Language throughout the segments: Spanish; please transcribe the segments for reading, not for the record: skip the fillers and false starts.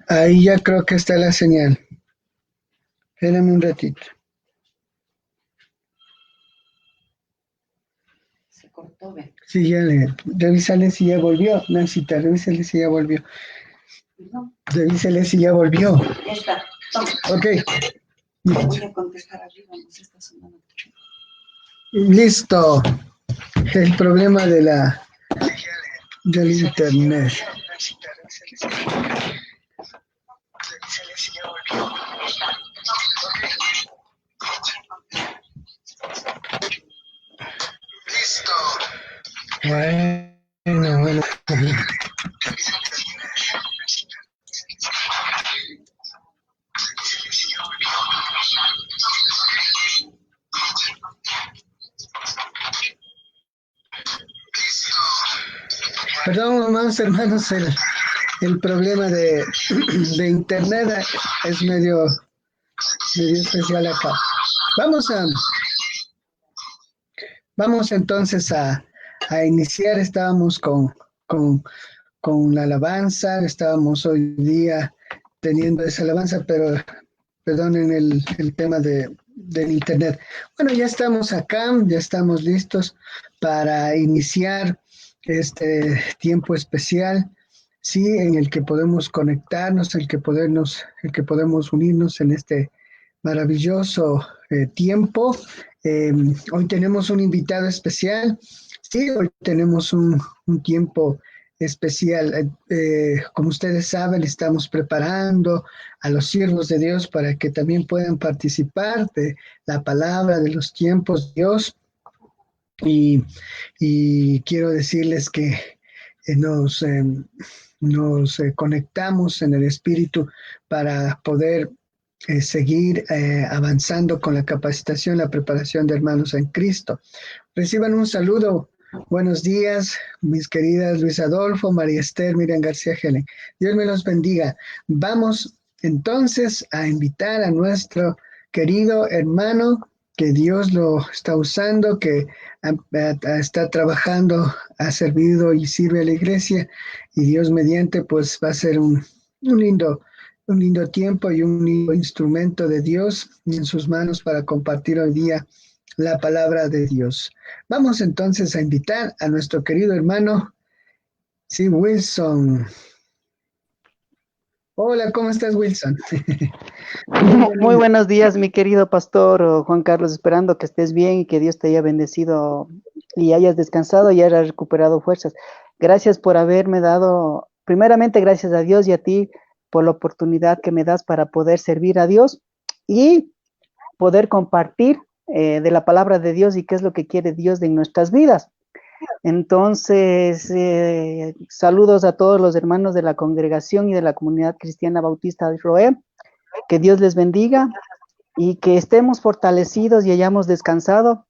Ahí ya creo que está la señal. Espérame un ratito. Se cortó, ve. Sí, ya revísale si ya volvió. Nancita, revísale si ya volvió. No. Revísale si ya volvió. Ya está. Toma. Ok. Voy a contestar arriba, no se está sonando. Listo. El problema del internet. Bueno. Perdón, hermanos, el problema de internet es medio especial acá. Vamos entonces a iniciar. Estábamos con, con la alabanza, estábamos hoy día teniendo esa alabanza, pero perdonen el tema del internet. Bueno, ya estamos acá, ya estamos listos para iniciar este tiempo especial, sí, en el que podemos conectarnos, el que podemos unirnos en este maravilloso tiempo. Hoy tenemos un invitado especial, sí, hoy tenemos un tiempo especial. Como ustedes saben, estamos preparando a los siervos de Dios para que también puedan participar de la palabra de los tiempos de Dios. Y quiero decirles que nos conectamos en el Espíritu para poder seguir avanzando con la capacitación, la preparación de hermanos en Cristo. Reciban un saludo. Buenos días, mis queridas Luis Adolfo, María Esther, Miriam García Helen. Dios me los bendiga. Vamos entonces a invitar a nuestro querido hermano, que Dios lo está usando, que está trabajando, ha servido y sirve a la iglesia, y Dios mediante, pues va a ser un lindo tiempo y un lindo instrumento de Dios en sus manos para compartir hoy día la palabra de Dios. Vamos entonces a invitar a nuestro querido hermano, sí, Wilson. Hola, ¿cómo estás, Wilson? Muy buenos días, mi querido pastor Juan Carlos, esperando que estés bien y que Dios te haya bendecido y hayas descansado y hayas recuperado fuerzas. Gracias por haberme dado, primeramente gracias a Dios y a ti por la oportunidad que me das para poder servir a Dios y poder compartir de la palabra de Dios y qué es lo que quiere Dios de nuestras vidas. Entonces, saludos a todos los hermanos de la congregación y de la comunidad cristiana bautista de Roé. Que Dios les bendiga y que estemos fortalecidos y hayamos descansado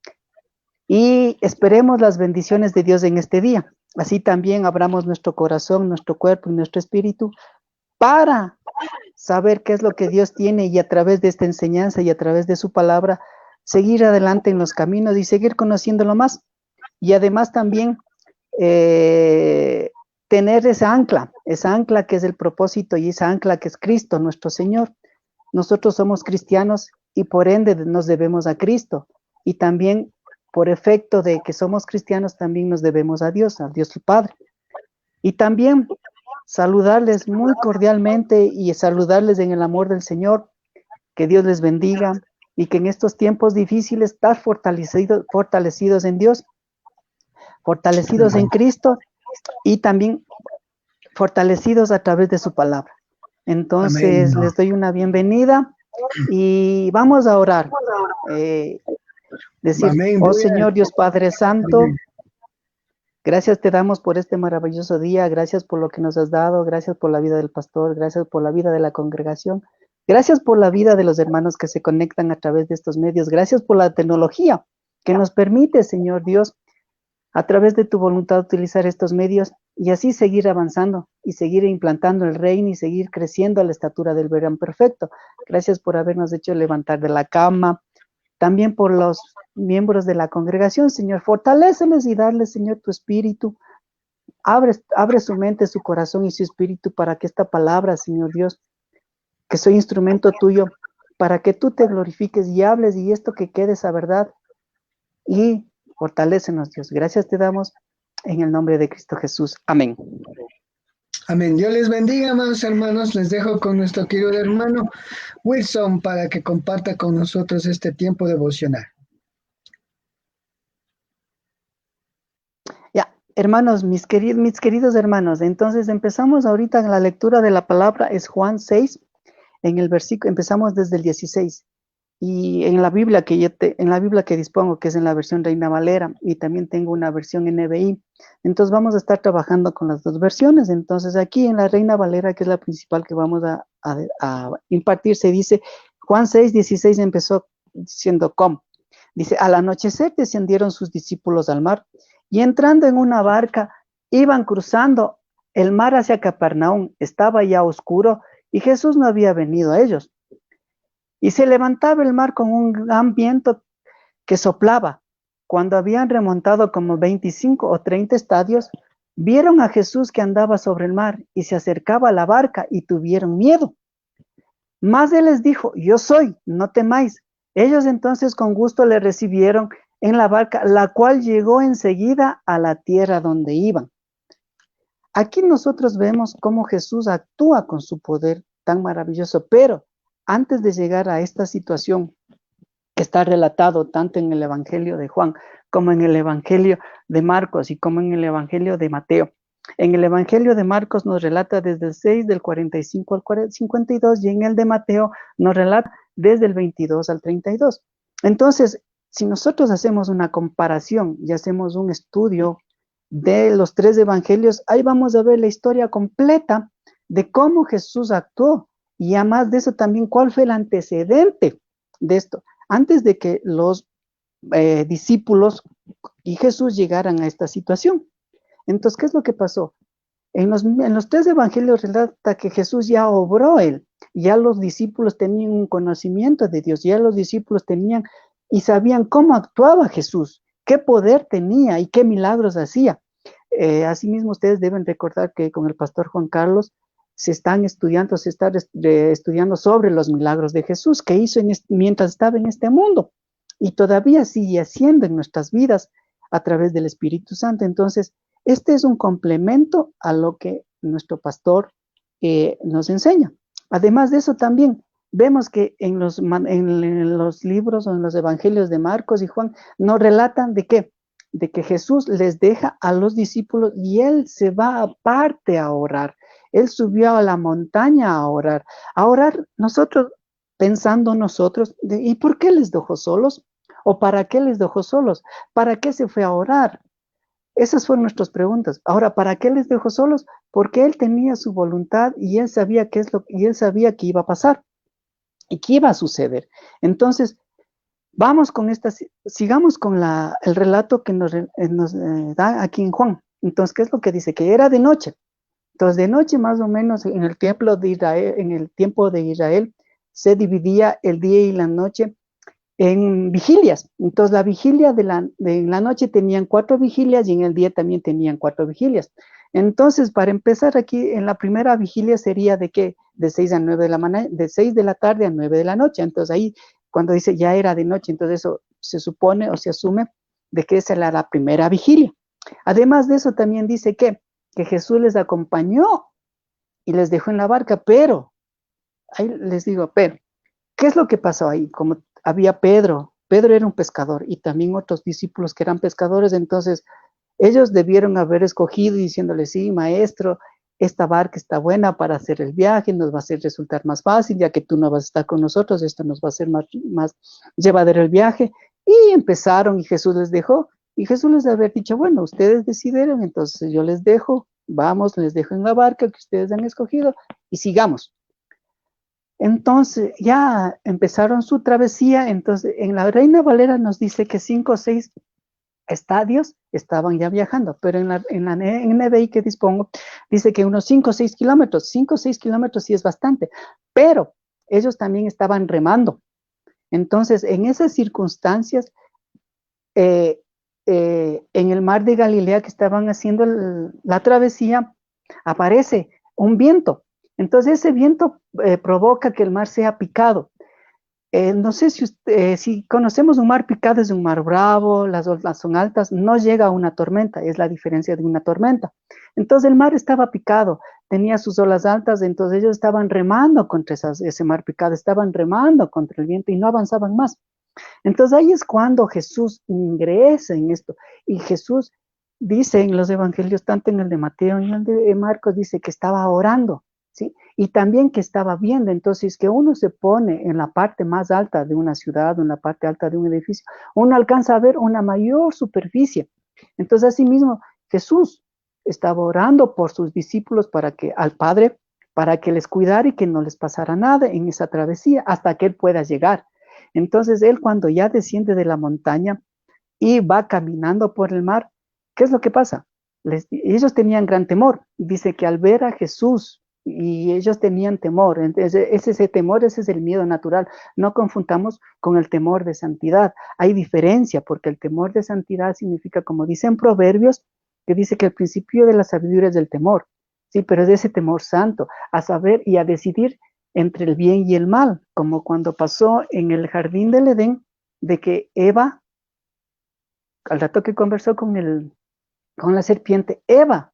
y esperemos las bendiciones de Dios en este día. Así también abramos nuestro corazón, nuestro cuerpo y nuestro espíritu para saber qué es lo que Dios tiene y a través de esta enseñanza y a través de su palabra seguir adelante en los caminos y seguir conociéndolo más. Y además también tener esa ancla que es el propósito y esa ancla que es Cristo, nuestro Señor. Nosotros somos cristianos y por ende nos debemos a Cristo. Y también por efecto de que somos cristianos también nos debemos a Dios el Padre. Y también saludarles muy cordialmente y saludarles en el amor del Señor. Que Dios les bendiga y que en estos tiempos difíciles estar fortalecidos en Dios, fortalecidos en Cristo y también fortalecidos a través de su palabra. Entonces, les doy una bienvenida y vamos a orar. Decir, oh Señor Dios Padre Santo, gracias te damos por este maravilloso día, gracias por lo que nos has dado, gracias por la vida del pastor, gracias por la vida de la congregación, gracias por la vida de los hermanos que se conectan a través de estos medios, gracias por la tecnología que nos permite, Señor Dios, a través de tu voluntad utilizar estos medios y así seguir avanzando y seguir implantando el reino y seguir creciendo a la estatura del varón perfecto. Gracias por habernos hecho levantar de la cama, también por los miembros de la congregación, Señor, fortaléceles y darles, Señor, tu espíritu. Abre su mente, su corazón y su espíritu para que esta palabra, Señor Dios, que soy instrumento tuyo, para que tú te glorifiques y hables y esto que quede esa verdad. Y fortalécenos, Dios. Gracias te damos en el nombre de Cristo Jesús. Amén. Amén. Dios les bendiga, amados hermanos. Les dejo con nuestro querido hermano Wilson para que comparta con nosotros este tiempo devocional. Ya, hermanos, mis queridos hermanos, entonces empezamos ahorita en la lectura de la palabra, es Juan 6, en el versículo, empezamos desde el 16. Y en la Biblia que dispongo, que es en la versión Reina Valera, y también tengo una versión NBI, entonces vamos a estar trabajando con las dos versiones. Entonces aquí en la Reina Valera, que es la principal que vamos a impartir, se dice, Juan 6, 16 empezó diciendo ¿cómo? Dice, al anochecer descendieron sus discípulos al mar, y entrando en una barca, iban cruzando el mar hacia Capernaum, estaba ya oscuro, y Jesús no había venido a ellos. Y se levantaba el mar con un gran viento que soplaba. Cuando habían remontado como 25 o 30 estadios, vieron a Jesús que andaba sobre el mar y se acercaba a la barca y tuvieron miedo. Mas él les dijo, yo soy, no temáis. Ellos entonces con gusto le recibieron en la barca, la cual llegó enseguida a la tierra donde iban. Aquí nosotros vemos cómo Jesús actúa con su poder tan maravilloso, pero antes de llegar a esta situación que está relatado tanto en el Evangelio de Juan como en el Evangelio de Marcos y como en el Evangelio de Mateo. En el Evangelio de Marcos nos relata desde el 6 del 45 al 52 y en el de Mateo nos relata desde el 22 al 32. Entonces, si nosotros hacemos una comparación y hacemos un estudio de los tres evangelios, ahí vamos a ver la historia completa de cómo Jesús actuó. Y además de eso también, ¿cuál fue el antecedente de esto? Antes de que los discípulos y Jesús llegaran a esta situación. Entonces, ¿qué es lo que pasó? En los tres evangelios relata que Jesús ya obró él. Ya los discípulos tenían un conocimiento de Dios. Ya los discípulos tenían y sabían cómo actuaba Jesús, qué poder tenía y qué milagros hacía. Asimismo, ustedes deben recordar que con el pastor Juan Carlos se está estudiando sobre los milagros de Jesús que hizo mientras estaba en este mundo y todavía sigue haciendo en nuestras vidas a través del Espíritu Santo. Entonces, este es un complemento a lo que nuestro pastor nos enseña. Además de eso también vemos que en los libros o en los evangelios de Marcos y Juan nos relatan de qué, de que Jesús les deja a los discípulos y él se va aparte a orar. Él subió a la montaña a orar. A orar nosotros, pensando nosotros, ¿y por qué les dejó solos? ¿O para qué les dejó solos? ¿Para qué se fue a orar? Esas fueron nuestras preguntas. Ahora, ¿para qué les dejó solos? Porque él tenía su voluntad y él sabía y él sabía que iba a pasar y que iba a suceder. Entonces, vamos con sigamos con el relato que nos da aquí en Juan. Entonces, ¿qué es lo que dice? Que era de noche. Entonces, de noche más o menos en el templo de Israel, en el tiempo de Israel, se dividía el día y la noche en vigilias. Entonces, la vigilia de la noche tenían 4 vigilias y en el día también tenían 4 vigilias. Entonces, para empezar aquí, en la primera vigilia sería de qué? De 6 a 9 de la mañana, de 6 de la tarde a 9 de la noche. Entonces, ahí, cuando dice ya era de noche, entonces eso se supone o se asume de que esa era la primera vigilia. Además de eso, también dice que Jesús les acompañó y les dejó en la barca, pero, ahí les digo, pero, ¿qué es lo que pasó ahí? Como había Pedro era un pescador y también otros discípulos que eran pescadores, entonces ellos debieron haber escogido diciéndole, sí, maestro, esta barca está buena para hacer el viaje, nos va a hacer resultar más fácil, ya que tú no vas a estar con nosotros, esto nos va a hacer más llevadero el viaje. Y empezaron y Jesús les dejó, y Jesús les había dicho, bueno, ustedes decidieron, entonces yo les dejo, vamos, les dejo en la barca que ustedes han escogido y sigamos. Entonces ya empezaron su travesía, entonces en la Reina Valera nos dice que 5 o 6 estadios estaban ya viajando, pero en la NBI que dispongo dice que unos 5 o 6 kilómetros, 5 o 6 kilómetros sí es bastante, pero ellos también estaban remando. Entonces en esas circunstancias, en el mar de Galilea que estaban haciendo la travesía, aparece un viento. Entonces ese viento provoca que el mar sea picado. No sé si conocemos un mar picado, es un mar bravo, las olas son altas, no llega a una tormenta, es la diferencia de una tormenta. Entonces el mar estaba picado, tenía sus olas altas, entonces ellos estaban remando contra ese mar picado, estaban remando contra el viento y no avanzaban más. Entonces ahí es cuando Jesús ingresa en esto. Y Jesús dice en los evangelios, tanto en el de Mateo y en el de Marcos, dice que estaba orando, ¿sí? Y también que estaba viendo. Entonces, que uno se pone en la parte más alta de una ciudad, o en la parte alta de un edificio, uno alcanza a ver una mayor superficie. Entonces, asimismo, Jesús estaba orando por sus discípulos al Padre, para que les cuidara y que no les pasara nada en esa travesía hasta que Él pueda llegar. Entonces él cuando ya desciende de la montaña y va caminando por el mar, ¿qué es lo que pasa? Ellos tenían gran temor. Dice que al ver a Jesús, y ellos tenían temor, ese temor, ese es el miedo natural. No confundamos con el temor de santidad. Hay diferencia, porque el temor de santidad significa, como dicen Proverbios, que dice que el principio de la sabiduría es del temor. Sí, pero es de ese temor santo, a saber y a decidir entre el bien y el mal, como cuando pasó en el jardín del Edén, de que Eva, al rato que conversó con la serpiente, Eva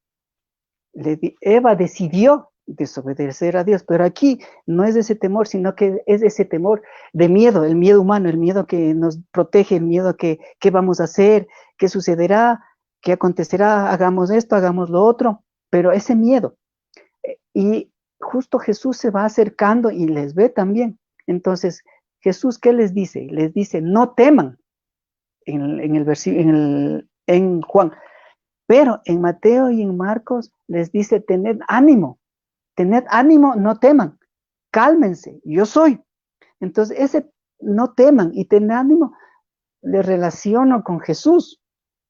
decidió desobedecer a Dios, pero aquí no es ese temor, sino que es ese temor de miedo, el miedo humano, el miedo que nos protege, el miedo que qué vamos a hacer, qué sucederá, qué acontecerá, hagamos esto, hagamos lo otro, pero ese miedo. Y justo Jesús se va acercando y les ve también. Entonces, Jesús, ¿qué les dice? Les dice, no teman en Juan. Pero en Mateo y en Marcos les dice, tened ánimo, no teman, cálmense, yo soy. Entonces, ese no teman y tened ánimo, le relaciono con Jesús,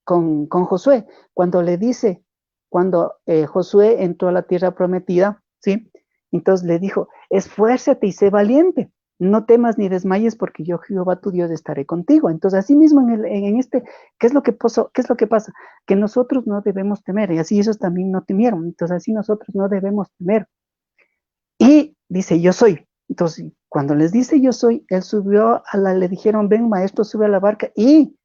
con Josué, cuando le dice, cuando Josué entró a la tierra prometida, ¿sí? Entonces le dijo, esfuérzate y sé valiente, no temas ni desmayes porque yo, Jehová tu Dios, estaré contigo. Entonces, así mismo ¿qué es lo que pasó? ¿Qué es lo que pasa? Que nosotros no debemos temer, y así ellos también no temieron, entonces así nosotros no debemos temer. Y dice, yo soy. Entonces, cuando les dice yo soy, él subió le dijeron, ven maestro, sube a la barca, y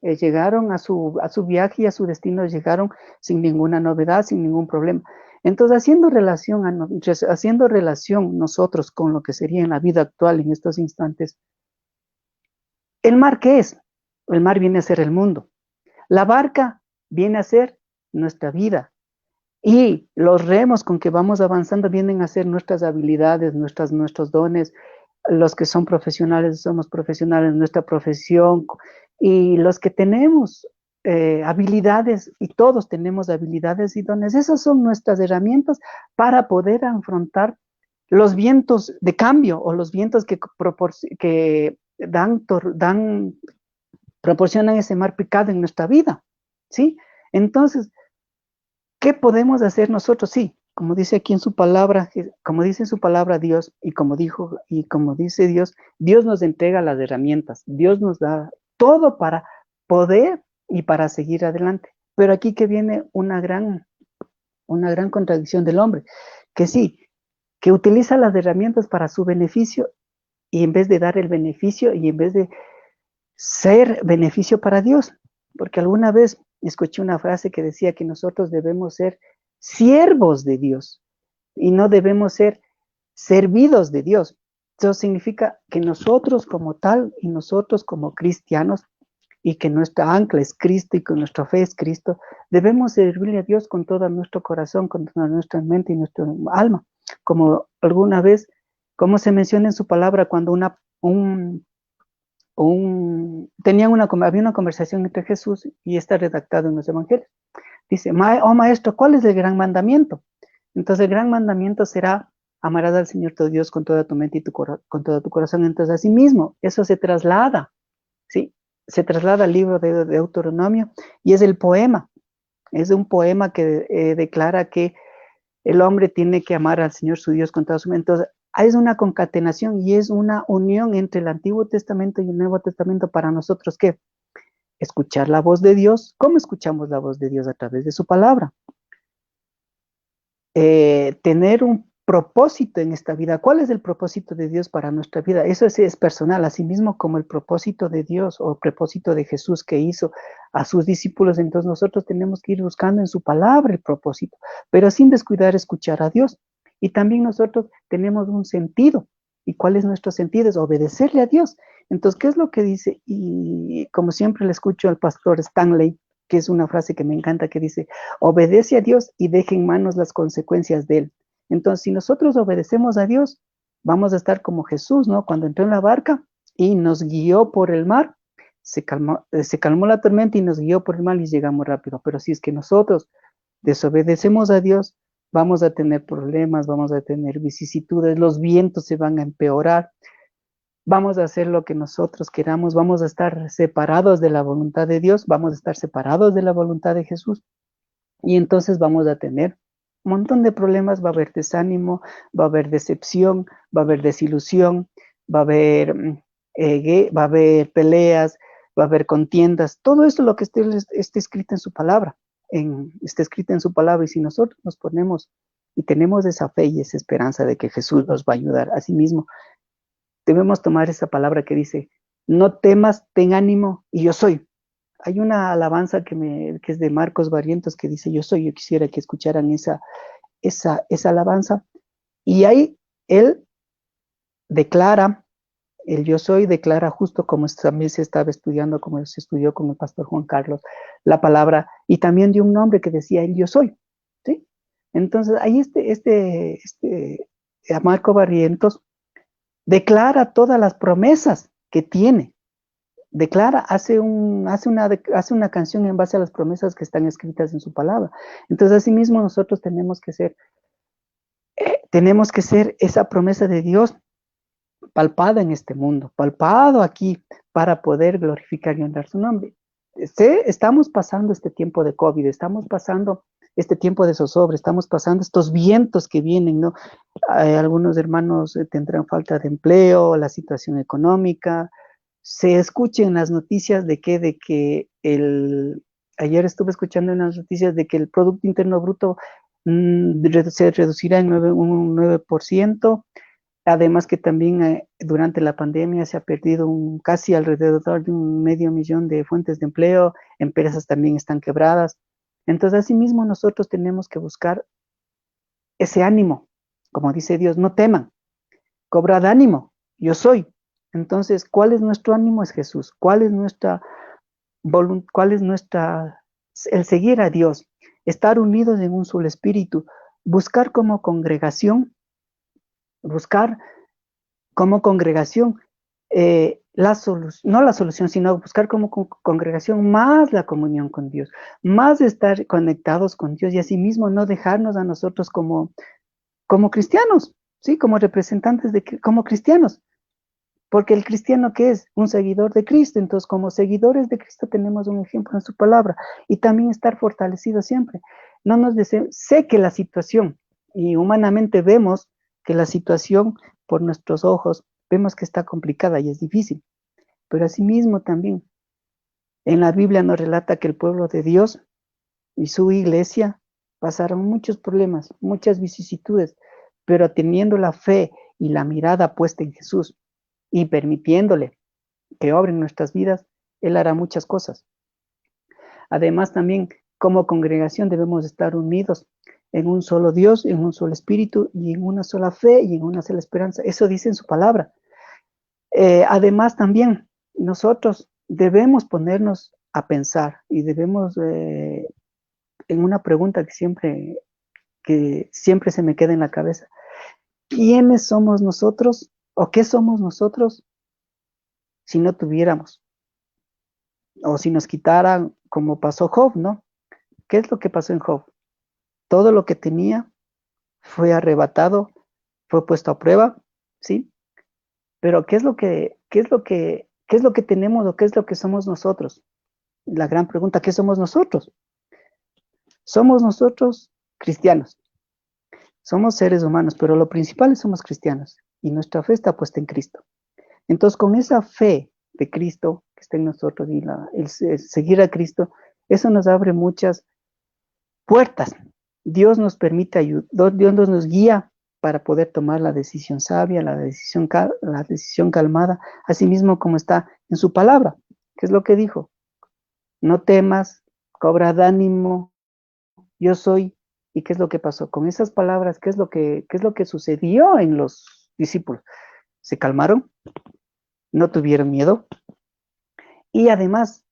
llegaron a su viaje y a su destino, llegaron sin ninguna novedad, sin ningún problema. Entonces, haciendo relación nosotros con lo que sería en la vida actual en estos instantes, ¿el mar qué es? El mar viene a ser el mundo. La barca viene a ser nuestra vida. Y los remos con que vamos avanzando vienen a ser nuestras habilidades, nuestros dones, los que son profesionales, somos profesionales en nuestra profesión, y los que tenemos habilidades, y todos tenemos habilidades y dones, esas son nuestras herramientas para poder afrontar los vientos de cambio o los vientos que proporcionan ese mar picado en nuestra vida, ¿sí? Entonces, ¿qué podemos hacer nosotros? Sí, como dice aquí en su palabra, como dice en su palabra Dios, y como dijo, y como dice Dios, Dios nos entrega las herramientas, Dios nos da todo para poder y para seguir adelante. Pero aquí que viene una gran contradicción del hombre, que sí, que utiliza las herramientas para su beneficio, y en vez de dar el beneficio, y en vez de ser beneficio para Dios, porque alguna vez escuché una frase que decía que nosotros debemos ser siervos de Dios y no debemos ser servidos de Dios. Eso significa que nosotros como tal y nosotros como cristianos, y que nuestra ancla es Cristo y que nuestra fe es Cristo, debemos servirle a Dios con todo nuestro corazón, con toda nuestra mente y nuestra alma. Como alguna vez, como se menciona en su palabra, cuando había una conversación entre Jesús, y está redactado en los evangelios. Dice, oh maestro, ¿cuál es el gran mandamiento? Entonces el gran mandamiento será: amarás al Señor tu Dios con toda tu mente y con todo tu corazón. Entonces, así mismo, eso se traslada, ¿sí? Se traslada al libro de Deuteronomio, y es el poema. Es un poema que declara que el hombre tiene que amar al Señor su Dios con toda su mente. Entonces, es una concatenación y es una unión entre el Antiguo Testamento y el Nuevo Testamento para nosotros, que escuchar la voz de Dios. ¿Cómo escuchamos la voz de Dios? A través de su palabra. Tener un propósito en esta vida. ¿Cuál es el propósito de Dios para nuestra vida? Eso es personal, así mismo como el propósito de Dios o el propósito de Jesús que hizo a sus discípulos. Entonces nosotros tenemos que ir buscando en su palabra el propósito, pero sin descuidar escuchar a Dios. Y también nosotros tenemos un sentido. ¿Y cuál es nuestro sentido? Es obedecerle a Dios. Entonces, ¿qué es lo que dice? Y como siempre le escucho al pastor Stanley, que es una frase que me encanta, que dice: obedece a Dios y deja en manos las consecuencias de él. Entonces, si nosotros obedecemos a Dios, vamos a estar como Jesús, ¿no? Cuando entró en la barca y nos guió por el mar, se calmó la tormenta y nos guió por el mar y llegamos rápido. Pero si es que nosotros desobedecemos a Dios, vamos a tener problemas, vamos a tener vicisitudes, los vientos se van a empeorar, vamos a hacer lo que nosotros queramos, vamos a estar separados de la voluntad de Dios, vamos a estar separados de la voluntad de Jesús, y entonces vamos a tener un montón de problemas. Va a haber desánimo, va a haber decepción, va a haber desilusión, va a haber, va a haber peleas, va a haber contiendas. Todo esto es lo que está escrito en su palabra, está escrito en su palabra. Y si nosotros nos ponemos y tenemos esa fe y esa esperanza de que Jesús nos va a ayudar, asimismo, debemos tomar esa palabra que dice: no temas, ten ánimo, y yo soy. Hay una alabanza que es de Marcos Barrientos que dice: yo soy. Yo quisiera que escucharan esa alabanza. Y ahí él declara, el yo soy declara, justo como también se estaba estudiando, como se estudió con el pastor Juan Carlos, la palabra, y también dio un nombre que decía el yo soy, ¿sí? Entonces ahí Marco Barrientos declara todas las promesas que tiene. Declara, hace una canción en base a las promesas que están escritas en su palabra. Entonces, asimismo, nosotros tenemos que ser esa promesa de Dios palpada en este mundo, palpado aquí, para poder glorificar y honrar su nombre. Estamos pasando este tiempo de COVID, estamos pasando este tiempo de zozobra, estamos pasando estos vientos que vienen, ¿no? Algunos hermanos tendrán falta de empleo, la situación económica. Se escuchen las noticias ayer estuve escuchando unas noticias de que el Producto Interno Bruto se reducirá en un 9%, además que también durante la pandemia se ha perdido casi alrededor de 500,000 de fuentes de empleo, empresas también están quebradas. Entonces, asimismo, nosotros tenemos que buscar ese ánimo, como dice Dios: no teman, cobrad ánimo, yo soy. Entonces, ¿cuál es nuestro ánimo? Es Jesús. ¿Cuál es el seguir a Dios? Estar unidos en un solo espíritu, buscar como congregación, buscar como congregación, no la solución, sino buscar como congregación más la comunión con Dios, más estar conectados con Dios y asimismo no dejarnos a nosotros como cristianos, ¿sí? Como representantes como cristianos. Porque el cristiano, ¿qué es? Un seguidor de Cristo. Entonces, como seguidores de Cristo tenemos un ejemplo en su palabra y también estar fortalecidos siempre. No nos sé que la situación, y humanamente vemos que la situación por nuestros ojos, vemos que está complicada y es difícil. Pero asimismo también, en la Biblia nos relata que el pueblo de Dios y su iglesia pasaron muchos problemas, muchas vicisitudes, pero teniendo la fe y la mirada puesta en Jesús y permitiéndole que obre en nuestras vidas, Él hará muchas cosas. Además, también como congregación debemos estar unidos en un solo Dios, en un solo espíritu y en una sola fe y en una sola esperanza. Eso dice en su palabra. Además, también nosotros debemos ponernos a pensar y debemos, en una pregunta que siempre se me queda en la cabeza. ¿Quiénes somos nosotros o qué somos nosotros si no tuviéramos? O si nos quitaran, como pasó Job, ¿no? ¿Qué es lo que pasó en Job? Todo lo que tenía fue arrebatado, fue puesto a prueba, ¿sí? Pero ¿qué es lo que tenemos o qué es lo que somos nosotros? La gran pregunta, ¿qué somos nosotros? Somos nosotros cristianos, somos seres humanos, pero lo principal es somos cristianos y nuestra fe está puesta en Cristo. Entonces, con esa fe de Cristo que está en nosotros y el seguir a Cristo, eso nos abre muchas puertas. Dios nos permite ayudar, Dios nos guía para poder tomar la decisión sabia, la decisión calmada, así mismo como está en su palabra. ¿Qué es lo que dijo? No temas, cobra de ánimo, yo soy. ¿Y qué es lo que pasó? Con esas palabras, ¿qué es lo que sucedió en los discípulos? Se calmaron, no tuvieron miedo y además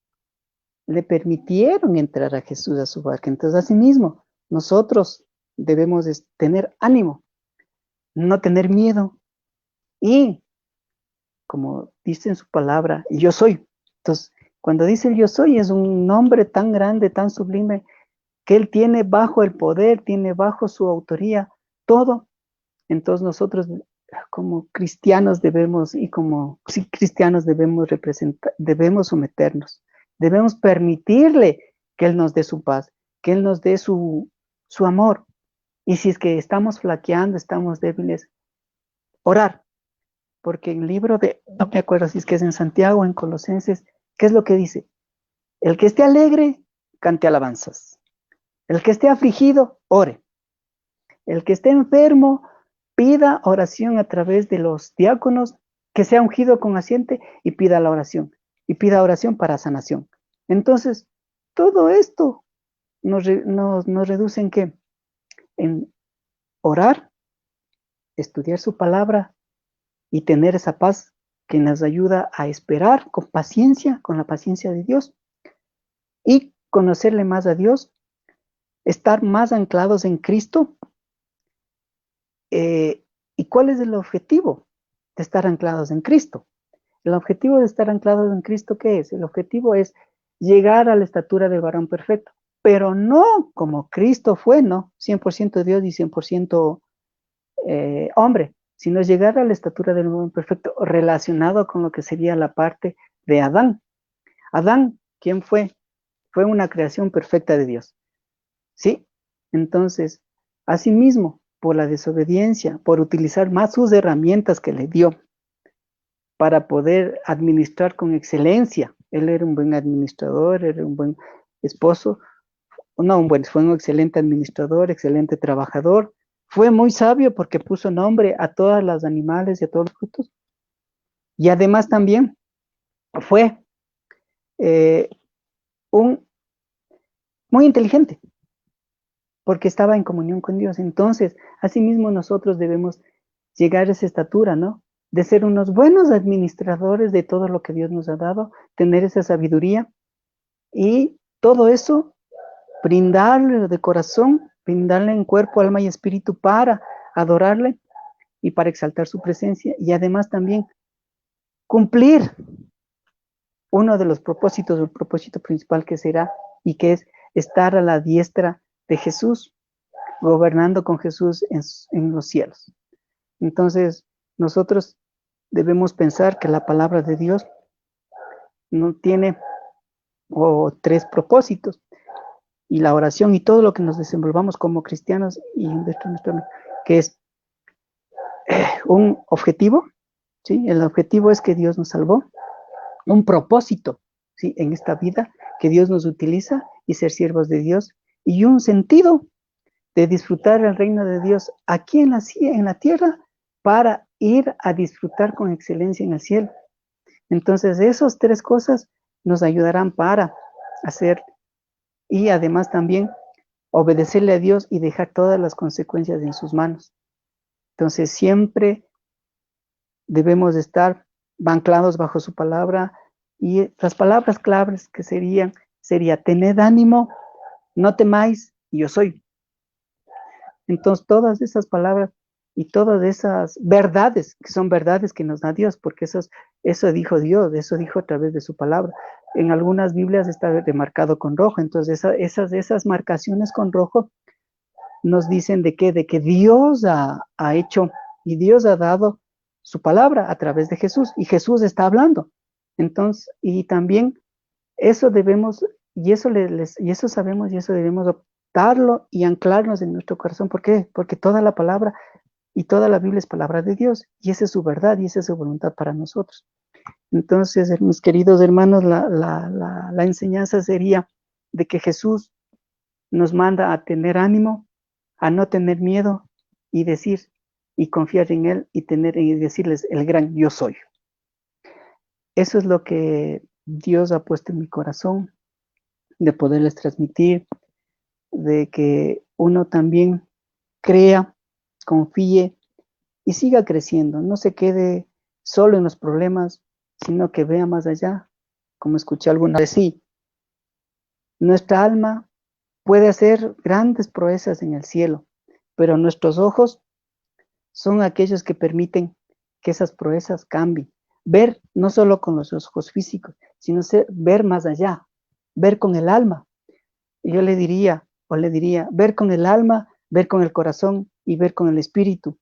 le permitieron entrar a Jesús a su barca. Entonces, asimismo, nosotros debemos tener ánimo, no tener miedo y, como dice en su palabra, yo soy. Entonces, cuando dice el yo soy, es un nombre tan grande, tan sublime, que Él tiene bajo el poder, tiene bajo su autoría todo. Entonces nosotros como cristianos cristianos debemos representar, debemos someternos, debemos permitirle que Él nos dé su paz, que Él nos dé su amor. Y si es que estamos flaqueando, estamos débiles, orar. Porque en el libro no me acuerdo si es que es en Santiago o en Colosenses, ¿qué es lo que dice? El que esté alegre, cante alabanzas. El que esté afligido, ore. El que esté enfermo, pida oración a través de los diáconos, que sea ungido con aceite y pida la oración. Y pida oración para sanación. Entonces, todo esto nos reduce ¿en qué? En orar, estudiar su palabra y tener esa paz que nos ayuda a esperar con paciencia, con la paciencia de Dios y conocerle más a Dios, estar más anclados en Cristo. ¿Y cuál es el objetivo de estar anclados en Cristo? El objetivo de estar anclados en Cristo, ¿qué es? El objetivo es llegar a la estatura del varón perfecto, pero no como Cristo fue, ¿no? 100% Dios y 100% hombre, sino llegar a la estatura del varón perfecto relacionado con lo que sería la parte de Adán. Adán, ¿quién fue? Fue una creación perfecta de Dios, ¿sí? Entonces, asimismo, por la desobediencia, por utilizar más sus herramientas que le dio para poder administrar con excelencia. Él era un buen administrador, era un buen esposo, fue un excelente administrador, excelente trabajador. Fue muy sabio porque puso nombre a todos los animales y a todos los frutos. Y además también fue un muy inteligente porque estaba en comunión con Dios. Entonces, asimismo nosotros debemos llegar a esa estatura, ¿no? De ser unos buenos administradores de todo lo que Dios nos ha dado, tener esa sabiduría y todo eso, brindarle de corazón, brindarle en cuerpo, alma y espíritu para adorarle y para exaltar su presencia, y además también cumplir uno de los propósitos, el propósito principal que será, y que es estar a la diestra de Jesús, gobernando con Jesús en los cielos. Entonces, nosotros debemos pensar que la palabra de Dios no tiene tres propósitos, y la oración y todo lo que nos desenvolvamos como cristianos, y que es un objetivo, ¿sí? El objetivo es que Dios nos salvó, un propósito, ¿sí? En esta vida, que Dios nos utiliza y ser siervos de Dios, y un sentido de disfrutar el reino de Dios aquí en la tierra, para ir a disfrutar con excelencia en el cielo. Entonces, esas tres cosas nos ayudarán para hacer, y además también obedecerle a Dios y dejar todas las consecuencias en sus manos. Entonces, siempre debemos estar anclados bajo su palabra, y las palabras claves que sería tened ánimo, no temáis, yo soy. Entonces, todas esas palabras y todas esas verdades, que son verdades que nos da Dios, porque eso dijo Dios, eso dijo a través de su palabra. En algunas Biblias está demarcado con rojo, entonces esas marcaciones con rojo nos dicen de que Dios ha hecho, y Dios ha dado su palabra a través de Jesús, y Jesús está hablando. Entonces, y también eso debemos, y eso sabemos, y eso debemos optarlo y anclarnos en nuestro corazón. ¿Por qué? Porque toda la palabra y toda la Biblia es palabra de Dios, y esa es su verdad, y esa es su voluntad para nosotros. Entonces, mis queridos hermanos, la enseñanza sería de que Jesús nos manda a tener ánimo, a no tener miedo, y decir y confiar en Él, y decirles el gran yo soy. Eso es lo que Dios ha puesto en mi corazón, de poderles transmitir, de que uno también crea, confíe y siga creciendo, no se quede solo en los problemas, sino que vea más allá. Como escuché alguna vez, sí, nuestra alma puede hacer grandes proezas en el cielo, pero nuestros ojos son aquellos que permiten que esas proezas cambien. Ver no solo con los ojos físicos, sino ver más allá, ver con el alma. Y yo le diría, ver con el alma, ver con el corazón y ver con el espíritu.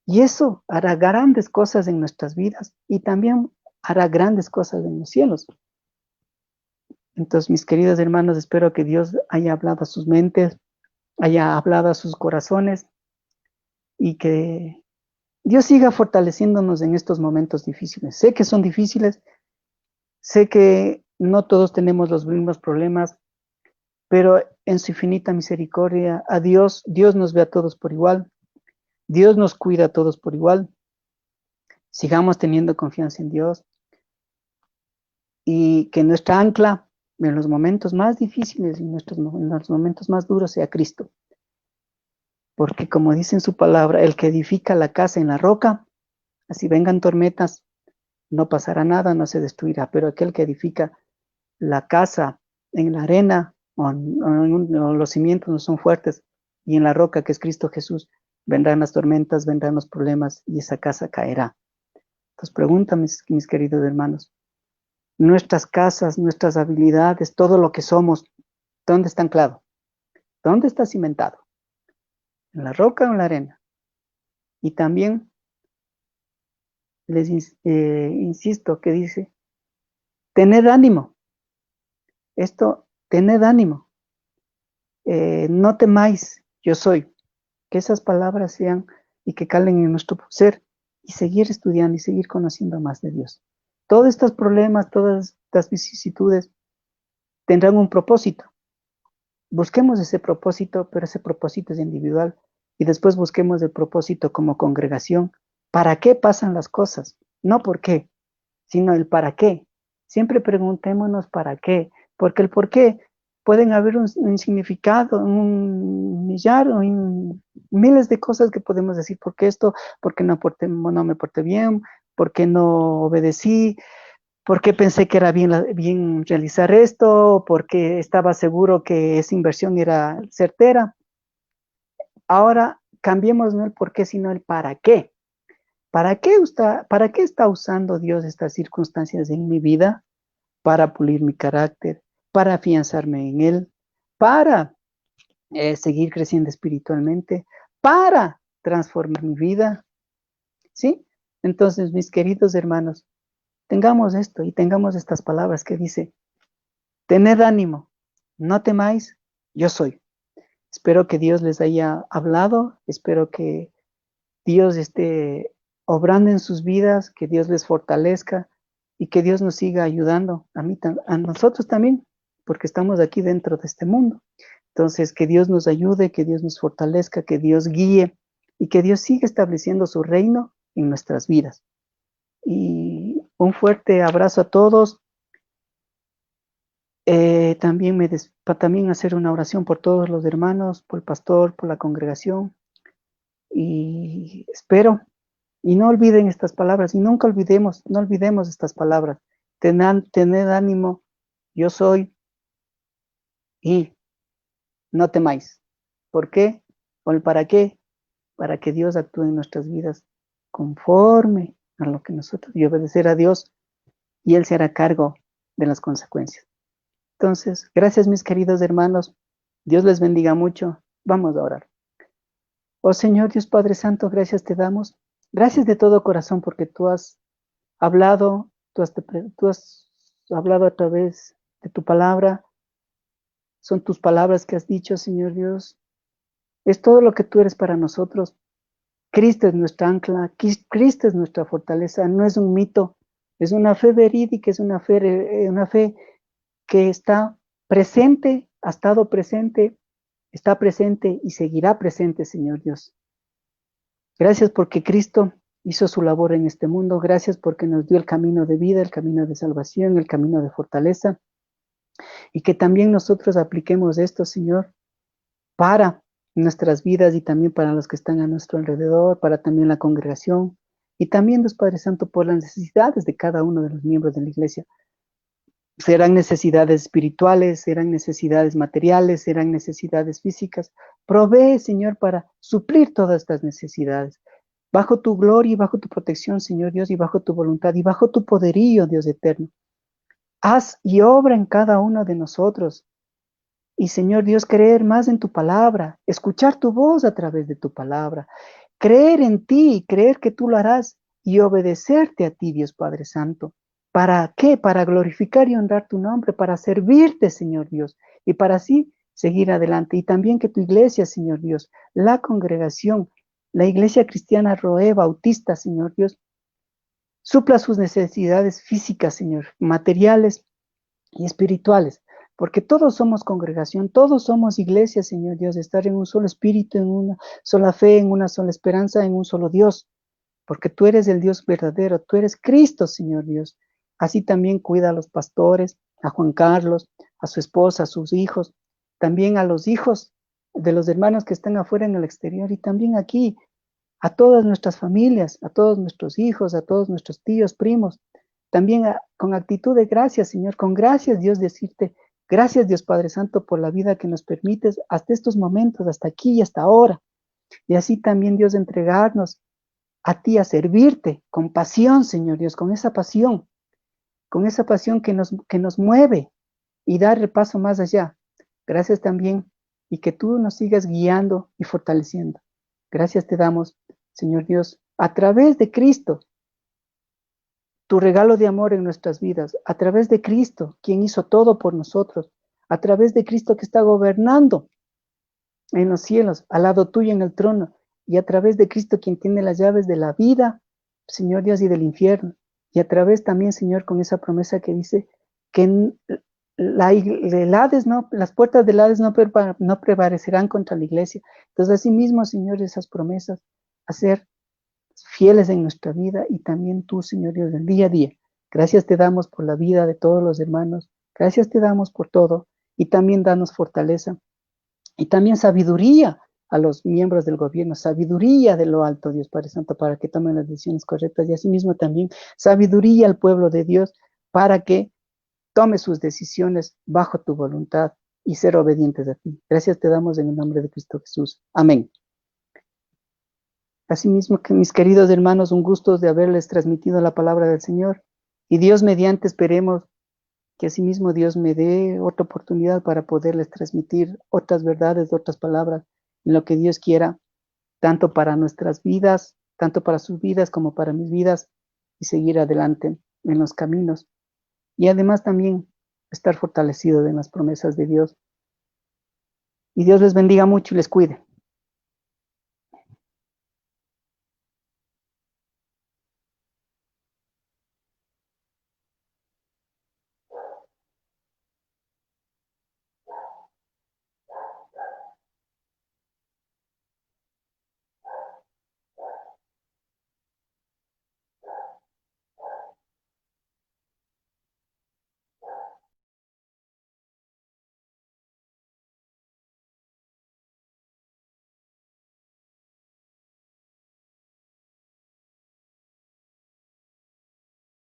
Y eso hará grandes cosas en nuestras vidas, y también hará grandes cosas en los cielos. Entonces, mis queridos hermanos, espero que Dios haya hablado a sus mentes, haya hablado a sus corazones, y que Dios siga fortaleciéndonos en estos momentos difíciles. Sé que son difíciles, sé que no todos tenemos los mismos problemas, pero en su infinita misericordia, Dios nos ve a todos por igual. Dios nos cuida a todos por igual. Sigamos teniendo confianza en Dios, y que nuestra ancla en los momentos más difíciles y en los momentos más duros sea Cristo. Porque como dice en su palabra, el que edifica la casa en la roca, así vengan tormentas, no pasará nada, no se destruirá. Pero aquel que edifica la casa en la arena, o los cimientos no son fuertes, y en la roca que es Cristo Jesús, vendrán las tormentas, vendrán los problemas, y esa casa caerá. Entonces pregúntame, mis queridos hermanos, nuestras casas, nuestras habilidades, todo lo que somos, ¿dónde está anclado? ¿Dónde está cimentado? ¿En la roca o en la arena? Y también les insisto que dice, tened ánimo. Tened ánimo. No temáis, yo soy. Que esas palabras sean y que calen en nuestro ser, y seguir estudiando y seguir conociendo más de Dios. Todos estos problemas, todas estas vicisitudes tendrán un propósito. Busquemos ese propósito, pero ese propósito es individual, y después busquemos el propósito como congregación. ¿Para qué pasan las cosas? No por qué, sino el para qué. Siempre preguntémonos para qué, porque el por qué pueden haber un significado, un millar o miles de cosas que podemos decir. ¿Por qué esto? ¿Por qué no me porté bien? ¿Por qué no obedecí? ¿Por qué pensé que era bien realizar esto? ¿Por qué estaba seguro que esa inversión era certera? Ahora cambiemos no el por qué, sino el para qué. para qué está usando Dios estas circunstancias en mi vida? Para pulir mi carácter, para afianzarme en Él, para seguir creciendo espiritualmente, para transformar mi vida, ¿sí? Entonces, mis queridos hermanos, tengamos esto y tengamos estas palabras que dice, tened ánimo, no temáis, yo soy. Espero que Dios les haya hablado, espero que Dios esté obrando en sus vidas, que Dios les fortalezca y que Dios nos siga ayudando, a nosotros también, porque estamos aquí dentro de este mundo. Entonces, que Dios nos ayude, que Dios nos fortalezca, que Dios guíe y que Dios siga estableciendo su reino en nuestras vidas. Y un fuerte abrazo a todos. También hacer una oración por todos los hermanos, por el pastor, por la congregación. Y espero, y no olviden estas palabras, y nunca no olvidemos estas palabras. Tened ánimo, yo soy, y no temáis. ¿Por qué? ¿O el para qué? Para que Dios actúe en nuestras vidas conforme a lo que nosotros, y obedecer a Dios, y Él se hará cargo de las consecuencias. Entonces, gracias mis queridos hermanos, Dios les bendiga mucho, vamos a orar. Oh Señor Dios Padre Santo, gracias te damos, gracias de todo corazón porque tú has hablado, tú has hablado a través de tu palabra, son tus palabras que has dicho, Señor Dios, es todo lo que tú eres para nosotros. Cristo es nuestra ancla, Cristo es nuestra fortaleza, no es un mito, es una fe verídica, es una fe que está presente, ha estado presente, está presente y seguirá presente, Señor Dios. Gracias porque Cristo hizo su labor en este mundo, gracias porque nos dio el camino de vida, el camino de salvación, el camino de fortaleza, y que también nosotros apliquemos esto, Señor, para nuestras vidas y también para los que están a nuestro alrededor, para también la congregación y también, Dios Padre Santo, por las necesidades de cada uno de los miembros de la iglesia. Serán necesidades espirituales, serán necesidades materiales, serán necesidades físicas. Provee, Señor, para suplir todas estas necesidades. Bajo tu gloria y bajo tu protección, Señor Dios, y bajo tu voluntad y bajo tu poderío, Dios eterno. Haz y obra en cada uno de nosotros. Y Señor Dios, creer más en tu palabra, escuchar tu voz a través de tu palabra, creer en ti, creer que tú lo harás y obedecerte a ti, Dios Padre Santo. ¿Para qué? Para glorificar y honrar tu nombre, para servirte, Señor Dios, y para así seguir adelante. Y también que tu iglesia, Señor Dios, la congregación, la iglesia cristiana Roé Bautista, Señor Dios, supla sus necesidades físicas, Señor, materiales y espirituales, porque todos somos congregación, todos somos iglesia, Señor Dios, estar en un solo espíritu, en una sola fe, en una sola esperanza, en un solo Dios, porque tú eres el Dios verdadero, tú eres Cristo, Señor Dios. Así también cuida a los pastores, a Juan Carlos, a su esposa, a sus hijos, también a los hijos de los hermanos que están afuera en el exterior y también aquí, a todas nuestras familias, a todos nuestros hijos, a todos nuestros tíos, primos, también con actitud de gracias, Señor, con gracias, Dios, decirte, gracias, Dios Padre Santo, por la vida que nos permites hasta estos momentos, hasta aquí y hasta ahora. Y así también, Dios, entregarnos a ti, a servirte con pasión, Señor Dios, con esa pasión que nos mueve y dar el paso más allá. Gracias también y que tú nos sigas guiando y fortaleciendo. Gracias te damos, Señor Dios, a través de Cristo, tu regalo de amor en nuestras vidas, a través de Cristo, quien hizo todo por nosotros, a través de Cristo que está gobernando en los cielos, al lado tuyo en el trono, y a través de Cristo quien tiene las llaves de la vida, Señor Dios, y del infierno, y a través también, Señor, con esa promesa que dice que las puertas del Hades no prevalecerán contra la iglesia. Entonces, así mismo, Señor, esas promesas, hacer fieles en nuestra vida y también tú, Señor Dios, del día a día. Gracias te damos por la vida de todos los hermanos. Gracias te damos por todo y también danos fortaleza y también sabiduría a los miembros del gobierno, sabiduría de lo alto, Dios Padre Santo, para que tomen las decisiones correctas y asimismo también sabiduría al pueblo de Dios para que tome sus decisiones bajo tu voluntad y ser obedientes a ti. Gracias te damos en el nombre de Cristo Jesús. Amén. Asimismo, que mis queridos hermanos, un gusto de haberles transmitido la palabra del Señor. Y Dios mediante esperemos que asimismo Dios me dé otra oportunidad para poderles transmitir otras verdades, otras palabras, en lo que Dios quiera, tanto para nuestras vidas, tanto para sus vidas como para mis vidas, y seguir adelante en los caminos. Y además también estar fortalecido en las promesas de Dios. Y Dios les bendiga mucho y les cuide.